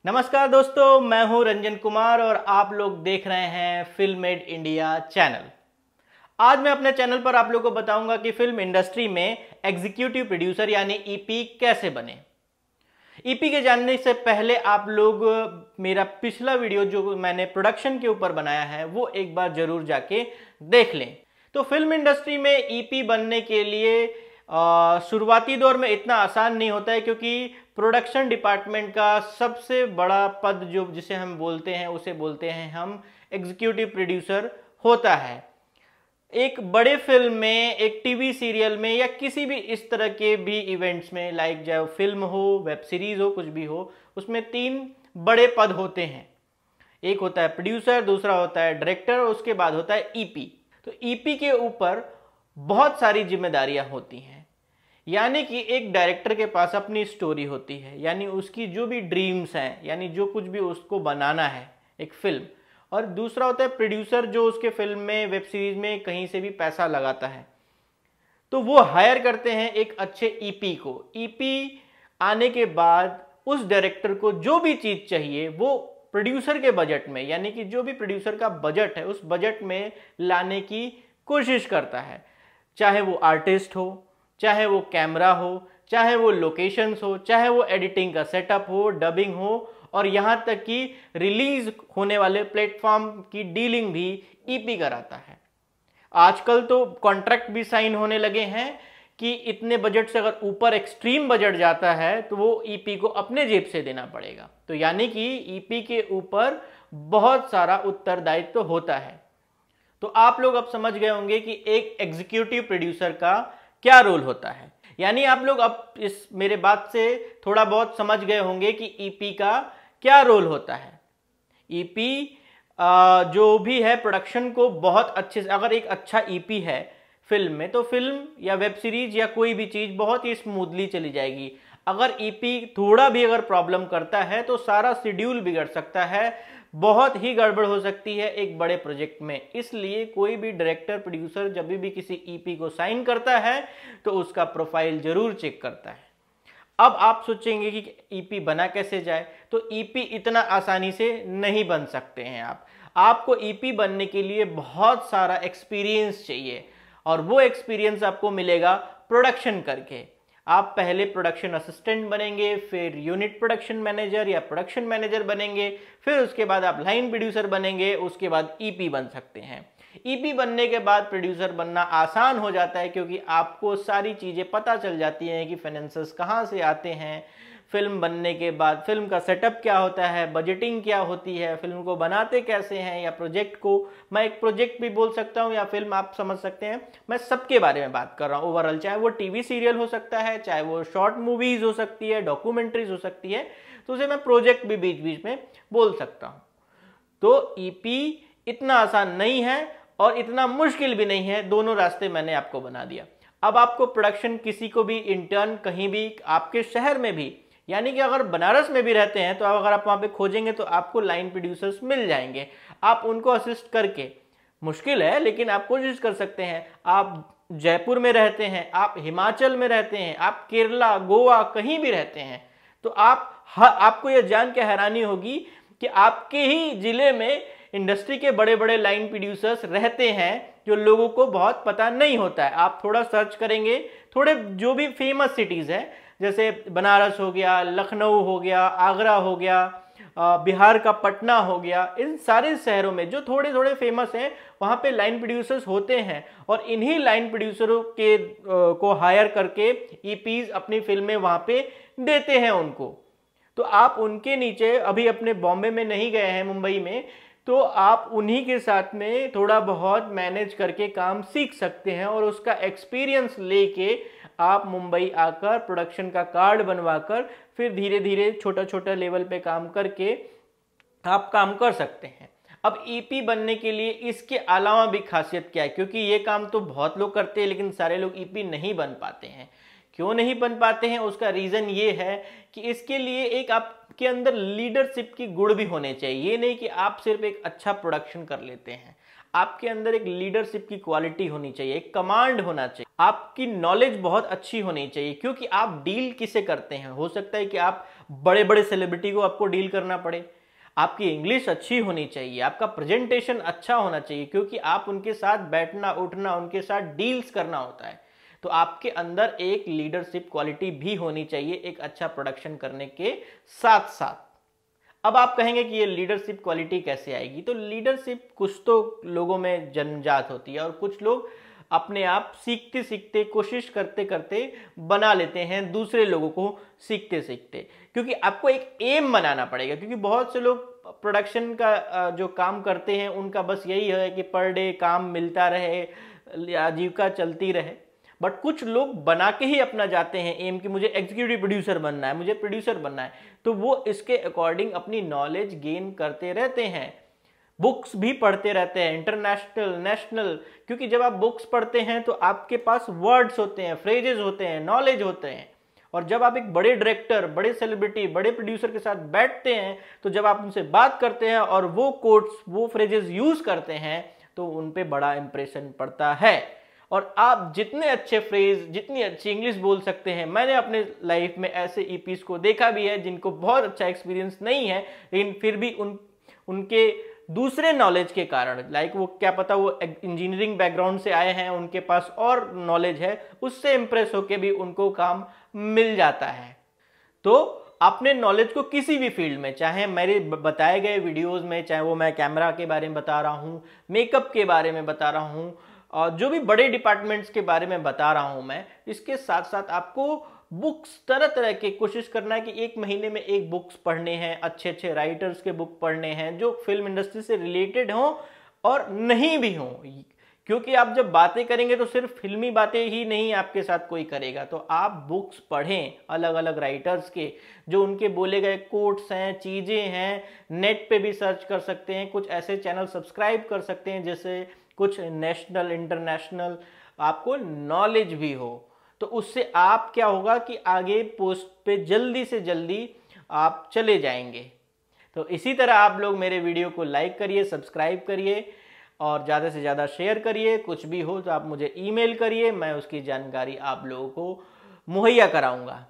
नमस्कार दोस्तों, मैं हूं रंजन कुमार और आप लोग देख रहे हैं फिल्म मेड इंडिया चैनल। आज मैं अपने चैनल पर आप लोगों को बताऊंगा कि फिल्म इंडस्ट्री में एग्जीक्यूटिव प्रोड्यूसर यानी ईपी कैसे बने। ईपी के जानने से पहले आप लोग मेरा पिछला वीडियो जो मैंने प्रोडक्शन के ऊपर बनाया है वो एक बार जरूर जाके देख लें। तो फिल्म इंडस्ट्री में ईपी बनने के लिए शुरुआती दौर में इतना आसान नहीं होता है, क्योंकि प्रोडक्शन डिपार्टमेंट का सबसे बड़ा पद जो जिसे हम बोलते हैं उसे बोलते हैं हम एग्जीक्यूटिव प्रोड्यूसर होता है। एक बड़े फिल्म में, एक टीवी सीरियल में या किसी भी इस तरह के भी इवेंट्स में, लाइक चाहे फिल्म हो, वेब सीरीज हो, कुछ भी हो, उसमें 3 बड़े पद होते हैं। एक होता है प्रोड्यूसर, दूसरा होता है डायरेक्टर और उसके बाद होता है ईपी। तो ईपी के ऊपर बहुत सारी जिम्मेदारियां होती हैं। यानी कि एक डायरेक्टर के पास अपनी स्टोरी होती है, यानी उसकी जो भी ड्रीम्स हैं, यानी जो कुछ भी उसको बनाना है एक फिल्म। और दूसरा होता है प्रोड्यूसर, जो उसके फिल्म में, वेब सीरीज में कहीं से भी पैसा लगाता है। तो वो हायर करते हैं एक अच्छे ईपी को। ईपी आने के बाद उस डायरेक्टर को जो भी चीज चाहिए वो प्रोड्यूसर के बजट में, यानी कि जो भी प्रोड्यूसर का बजट है उस बजट में लाने की कोशिश करता है। चाहे वो आर्टिस्ट हो, चाहे वो कैमरा हो, चाहे वो लोकेशंस हो, चाहे वो एडिटिंग का सेटअप हो, डबिंग हो, और यहां तक कि रिलीज होने वाले प्लेटफॉर्म की डीलिंग भी ईपी कराता है। आजकल तो कॉन्ट्रैक्ट भी साइन होने लगे हैं कि इतने बजट से अगर ऊपर एक्सट्रीम बजट जाता है तो वो ईपी को अपने जेब से देना पड़ेगा। तो यानी कि ईपी के ऊपर बहुत सारा उत्तरदायित्व होता है। तो आप लोग अब समझ गए होंगे कि एक एग्जीक्यूटिव प्रोड्यूसर का क्या रोल होता है। यानी आप लोग अब इस मेरे बात से थोड़ा बहुत समझ गए होंगे कि ईपी का क्या रोल होता है। ईपी जो भी है प्रोडक्शन को बहुत अच्छे से, अगर एक अच्छा ईपी है फिल्म में तो फिल्म या वेब सीरीज या कोई भी चीज बहुत ही स्मूथली चली जाएगी। अगर ईपी थोड़ा भी अगर प्रॉब्लम करता है तो सारा शेड्यूल बिगड़ सकता है, बहुत ही गड़बड़ हो सकती है एक बड़े प्रोजेक्ट में। इसलिए कोई भी डायरेक्टर प्रोड्यूसर जब भी किसी ईपी को साइन करता है तो उसका प्रोफाइल जरूर चेक करता है। अब आप सोचेंगे कि ईपी बना कैसे जाए, तो ईपी इतना आसानी से नहीं बन सकते हैं। आपको ईपी बनने के लिए बहुत सारा एक्सपीरियंस चाहिए, और वो एक्सपीरियंस आपको मिलेगा प्रोडक्शन करके। आप पहले प्रोडक्शन असिस्टेंट बनेंगे, फिर यूनिट प्रोडक्शन मैनेजर या प्रोडक्शन मैनेजर बनेंगे, फिर उसके बाद आप लाइन प्रोड्यूसर बनेंगे, उसके बाद ईपी बन सकते हैं। ईपी बनने के बाद प्रोड्यूसर बनना आसान हो जाता है, क्योंकि आपको सारी चीजें पता चल जाती हैं कि फाइनेंसेस कहाँ से आते हैं। फिल्म बनने के बाद फिल्म का सेटअप क्या होता है, बजटिंग क्या होती है, फिल्म को बनाते कैसे हैं, या प्रोजेक्ट को, मैं एक प्रोजेक्ट भी बोल सकता हूं या फिल्म आप समझ सकते हैं। मैं सबके बारे में बात कर रहा हूं ओवरऑल, चाहे वो टीवी सीरियल हो सकता है, चाहे वो शॉर्ट मूवीज हो सकती है, डॉक्यूमेंट्रीज हो सकती है, तो उसे मैं प्रोजेक्ट भी बीच बीच में बोल सकता हूं। तो ईपी इतना आसान नहीं है और इतना मुश्किल भी नहीं है, दोनों रास्ते मैंने आपको बना दिया। अब आपको प्रोडक्शन किसी को भी इंटर्न कहीं भी आपके शहर में भी, यानी कि अगर बनारस में भी रहते हैं तो अगर आप वहां पे खोजेंगे तो आपको लाइन प्रोड्यूसर्स मिल जाएंगे। आप उनको असिस्ट करके, मुश्किल है लेकिन आप कोशिश कर सकते हैं। आप जयपुर में रहते हैं, आप हिमाचल में रहते हैं, आप केरला, गोवा कहीं भी रहते हैं, तो आपको यह जान के हैरानी होगी कि आपके ही जिले में इंडस्ट्री के बड़े बड़े लाइन प्रोड्यूसर्स रहते हैं जो लोगों को बहुत पता नहीं होता है। आप थोड़ा सर्च करेंगे, थोड़े जो भी फेमस सिटीज हैं, जैसे बनारस हो गया, लखनऊ हो गया, आगरा हो गया, बिहार का पटना हो गया, इन सारे शहरों में जो थोड़े थोड़े फेमस हैं वहाँ पे लाइन प्रोड्यूसर्स होते हैं, और इन्हीं लाइन प्रोड्यूसरों के को हायर करके ईपीज अपनी फिल्में वहाँ पे देते हैं उनको। तो आप उनके नीचे, अभी अपने बॉम्बे में नहीं गए हैं, मुंबई में, तो आप उन्हीं के साथ में थोड़ा बहुत मैनेज करके काम सीख सकते हैं, और उसका एक्सपीरियंस लेके आप मुंबई आकर प्रोडक्शन का कार्ड बनवाकर फिर धीरे धीरे छोटा छोटा लेवल पे काम करके आप काम कर सकते हैं। अब ईपी बनने के लिए इसके अलावा भी खासियत क्या है, क्योंकि ये काम तो बहुत लोग करते हैं लेकिन सारे लोग ईपी नहीं बन पाते हैं। क्यों नहीं बन पाते हैं, उसका रीजन ये है कि इसके लिए एक आपके अंदर लीडरशिप की गुण भी होने चाहिए। ये नहीं कि आप सिर्फ एक अच्छा प्रोडक्शन कर लेते हैं, आपके अंदर एक लीडरशिप की क्वालिटी होनी चाहिए, एक कमांड होना चाहिए, आपकी नॉलेज बहुत अच्छी होनी चाहिए। क्योंकि आप डील किसे करते हैं, हो सकता है कि आप बड़े बड़े सेलिब्रिटी को आपको डील करना पड़े। आपकी इंग्लिश अच्छी होनी चाहिए, आपका प्रेजेंटेशन अच्छा होना चाहिए, क्योंकि आप उनके साथ बैठना उठना, उनके साथ डील्स करना होता है। तो आपके अंदर एक लीडरशिप क्वालिटी भी होनी चाहिए एक अच्छा प्रोडक्शन करने के साथ साथ। अब आप कहेंगे कि ये लीडरशिप क्वालिटी कैसे आएगी? तो लीडरशिप कुछ तो लोगों में जन्मजात होती है और कुछ लोग अपने आप सीखते सीखते, कोशिश करते करते बना लेते हैं दूसरे लोगों को सीखते सीखते। क्योंकि आपको एक एम बनाना पड़ेगा, क्योंकि बहुत से लोग प्रोडक्शन का जो काम करते हैं उनका बस यही है कि पर डे काम मिलता रहे, आजीविका चलती रहे। बट कुछ लोग बना के ही अपना जाते हैं एम कि मुझे एग्जीक्यूटिव प्रोड्यूसर बनना है, मुझे प्रोड्यूसर बनना है। तो वो इसके अकॉर्डिंग अपनी नॉलेज गेन करते रहते हैं, बुक्स भी पढ़ते रहते हैं, इंटरनेशनल, नेशनल। क्योंकि जब आप बुक्स पढ़ते हैं तो आपके पास वर्ड्स होते हैं, फ्रेजेस होते हैं, नॉलेज होते हैं। और जब आप एक बड़े डायरेक्टर, बड़े सेलिब्रिटी, बड़े प्रोड्यूसर के साथ बैठते हैं, तो जब आप उनसे बात करते हैं और वो कोट्स, वो फ्रेजेस यूज करते हैं, तो उन पे बड़ा इंप्रेशन पड़ता है। और आप जितने अच्छे फ्रेज, जितनी अच्छी इंग्लिश बोल सकते हैं, मैंने अपने लाइफ में ऐसे ईपीस को देखा भी है जिनको बहुत अच्छा एक्सपीरियंस नहीं है, लेकिन फिर भी उनके दूसरे नॉलेज के कारण, लाइक वो क्या पता वो इंजीनियरिंग बैकग्राउंड से आए हैं, उनके पास और नॉलेज है, उससे इंप्रेस होकर भी उनको काम मिल जाता है। तो अपने नॉलेज को किसी भी फील्ड में, चाहे मेरे बताए गए वीडियोस में, चाहे वो मैं कैमरा के बारे में बता रहा हूँ, मेकअप के बारे में बता रहा हूँ, और जो भी बड़े डिपार्टमेंट्स के बारे में बता रहा हूँ मैं, इसके साथ साथ आपको बुक्स तरह तरह के कोशिश करना है कि एक महीने में एक बुक्स पढ़ने हैं, अच्छे अच्छे राइटर्स के बुक पढ़ने हैं जो फिल्म इंडस्ट्री से रिलेटेड हों और नहीं भी हों। क्योंकि आप जब बातें करेंगे तो सिर्फ फिल्मी बातें ही नहीं आपके साथ कोई करेगा। तो आप बुक्स पढ़ें अलग अलग राइटर्स के, जो उनके बोले गए कोट्स हैं, चीज़ें हैं, नेट पे भी सर्च कर सकते हैं। कुछ ऐसे चैनल सब्सक्राइब कर सकते हैं जैसे कुछ नेशनल, इंटरनेशनल, आपको नॉलेज भी हो। तो उससे आप क्या होगा कि आगे पोस्ट पे जल्दी से जल्दी आप चले जाएंगे। तो इसी तरह आप लोग मेरे वीडियो को लाइक करिए, सब्सक्राइब करिए और ज़्यादा से ज़्यादा शेयर करिए। कुछ भी हो तो आप मुझे ईमेल करिए, मैं उसकी जानकारी आप लोगों को मुहैया कराऊंगा।